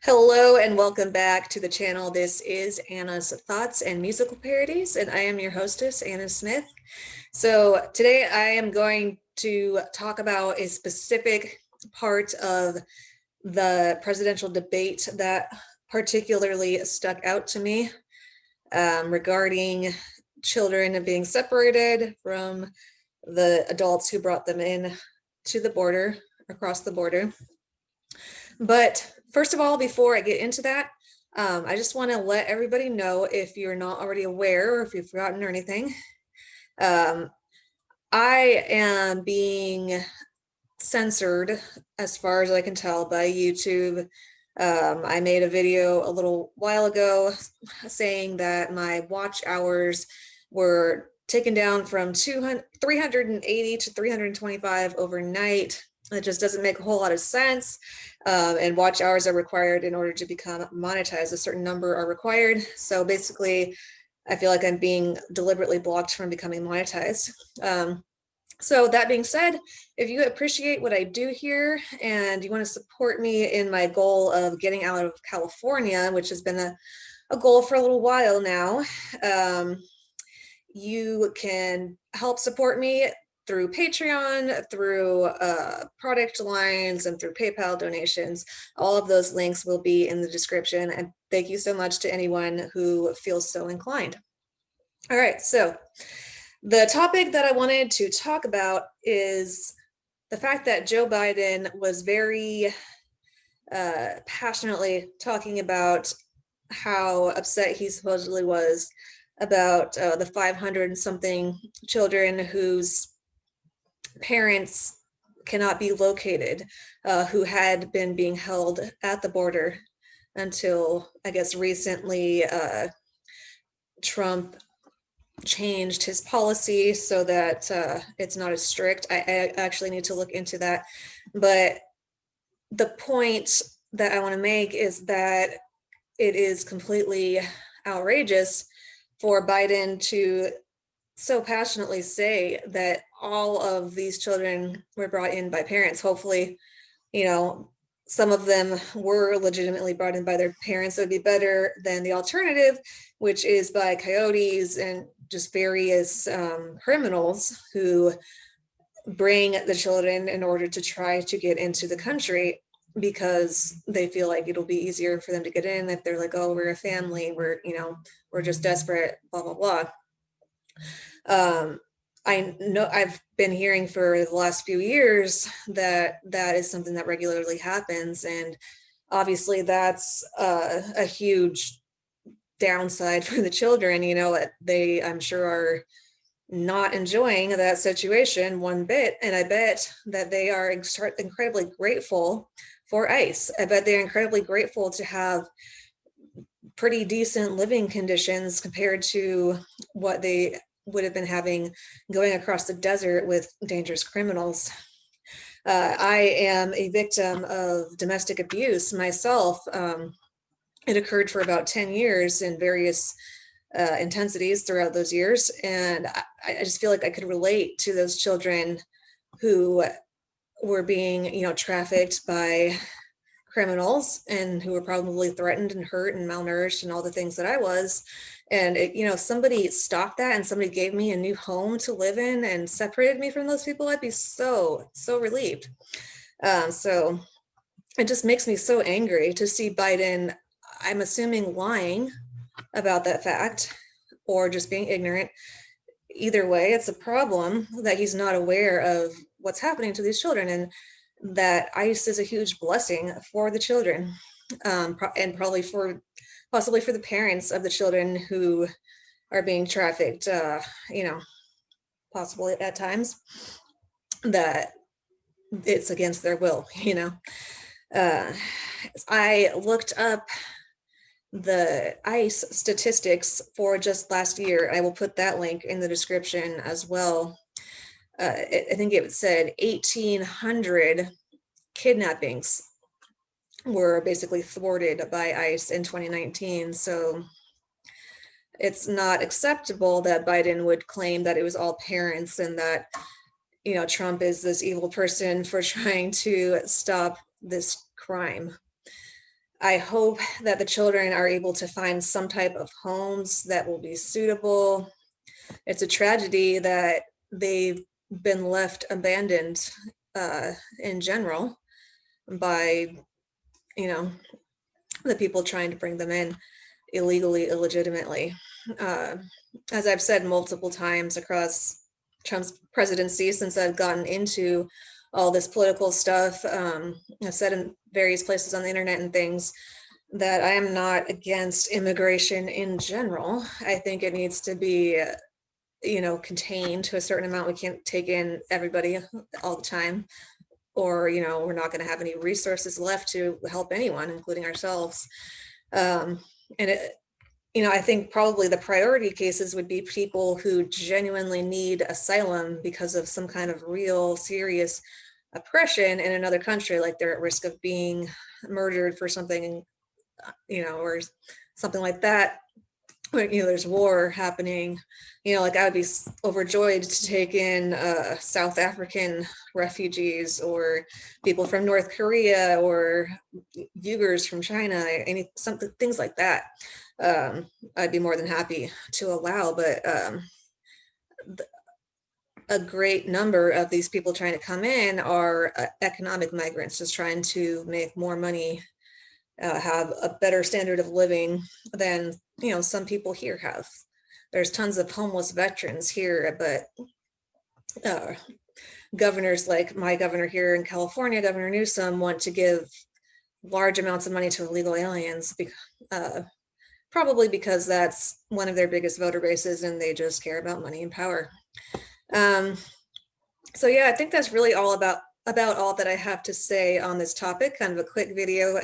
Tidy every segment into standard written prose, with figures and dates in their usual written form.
Hello and welcome back to the channel. This is Anna's Thoughts and Musical Parodies, and I am your hostess, Anna Smith. So today I am going to talk about a specific part of the presidential debate that particularly stuck out to me regarding children being separated from the adults who brought them in to the border, across the border. But first of all, before I get into that, I just want to let everybody know, if you're not already aware or if you've forgotten or anything, I am being censored as far as I can tell by YouTube. I made a video a little while ago saying that my watch hours were taken down from 380 to 325 overnight. It just doesn't make a whole lot of sense. And watch hours are required in order to become monetized. A certain number are required. So basically, I feel like I'm being deliberately blocked from becoming monetized. So that being said, if you appreciate what I do here and you want to support me in my goal of getting out of California, which has been a goal for a little while now, you can help support me through Patreon, through product lines, and through PayPal donations. All of those links will be in the description. And thank you so much to anyone who feels so inclined. All right, so the topic that I wanted to talk about is the fact that Joe Biden was very passionately talking about how upset he supposedly was about the 500 and something children whose parents cannot be located, who had been being held at the border until, I guess, recently Trump changed his policy so that it's not as strict. I actually need to look into that. But the point that I want to make is that it is completely outrageous for Biden to so passionately say that all of these children were brought in by parents. Hopefully, some of them were legitimately brought in by their parents. It would be better than the alternative, which is by coyotes and just various criminals who bring the children in order to try to get into the country because they feel like it'll be easier for them to get in if they're like, oh, we're a family, we're just desperate, blah, blah, blah. I know I've been hearing for the last few years that is something that regularly happens. And obviously that's a huge downside for the children. They, I'm sure, are not enjoying that situation one bit. And I bet that they are incredibly grateful for ICE. I bet they're incredibly grateful to have pretty decent living conditions compared to what they would have been having going across the desert with dangerous criminals. I am a victim of domestic abuse myself. It occurred for about 10 years in various intensities throughout those years. And I just feel like I could relate to those children who were being, trafficked by criminals and who were probably threatened and hurt and malnourished and all the things that I was. And somebody stopped that and somebody gave me a new home to live in and separated me from those people, I'd be so relieved. So it just makes me so angry to see Biden, I'm assuming, lying about that fact or just being ignorant. Either way, it's a problem that he's not aware of what's happening to these children, and that ICE is a huge blessing for the children, and possibly for the parents of the children who are being trafficked, possibly at times that it's against their will. I looked up the ICE statistics for just last year. I will put that link in the description as well. I think it said 1,800 kidnappings were basically thwarted by ICE in 2019. So it's not acceptable that Biden would claim that it was all parents and that, Trump is this evil person for trying to stop this crime. I hope that the children are able to find some type of homes that will be suitable. It's a tragedy that they've been left abandoned in general by, you know, the people trying to bring them in illegally, illegitimately. Uh, as I've said multiple times across Trump's presidency since I've gotten into all this political stuff, I've said in various places on the internet and things that I am not against immigration in general. I think it needs to be, contained to a certain amount. We can't take in everybody all the time, or, we're not going to have any resources left to help anyone, including ourselves. Um, and I think probably the priority cases would be people who genuinely need asylum because of some kind of real serious oppression in another country, like they're at risk of being murdered for something, or something like that. When, there's war happening, like I would be overjoyed to take in South African refugees, or people from North Korea, or Uyghurs from China, something, things like that. I'd be more than happy to allow, but a great number of these people trying to come in are economic migrants, just trying to make more money, have a better standard of living than some people here have. There's tons of homeless veterans here, but governors like my governor here in California, Governor Newsom, want to give large amounts of money to illegal aliens, probably because that's one of their biggest voter bases, and they just care about money and power. So yeah, I think that's really all about all that I have to say on this topic. Kind of a quick video.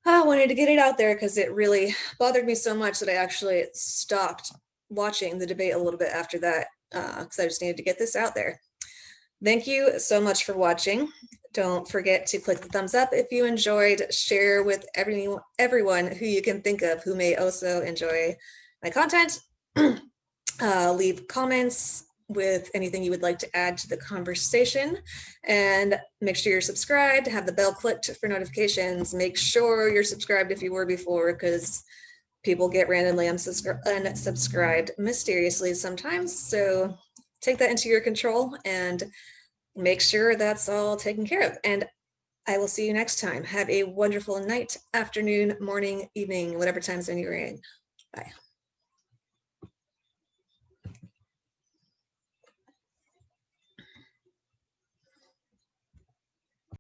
I wanted to get it out there because it really bothered me so much that I actually stopped watching the debate a little bit after that, because I just needed to get this out there. Thank you so much for watching. Don't forget to click the thumbs up if you enjoyed. Share with everyone who you can think of who may also enjoy my content. Leave comments with anything you would like to add to the conversation, and make sure you're subscribed, have the bell clicked for notifications. Make sure you're subscribed if you were before, because people get randomly unsubscribed mysteriously sometimes. So take that into your control and make sure that's all taken care of. And I will see you next time. Have a wonderful night, afternoon, morning, evening, whatever time zone you're in. Bye.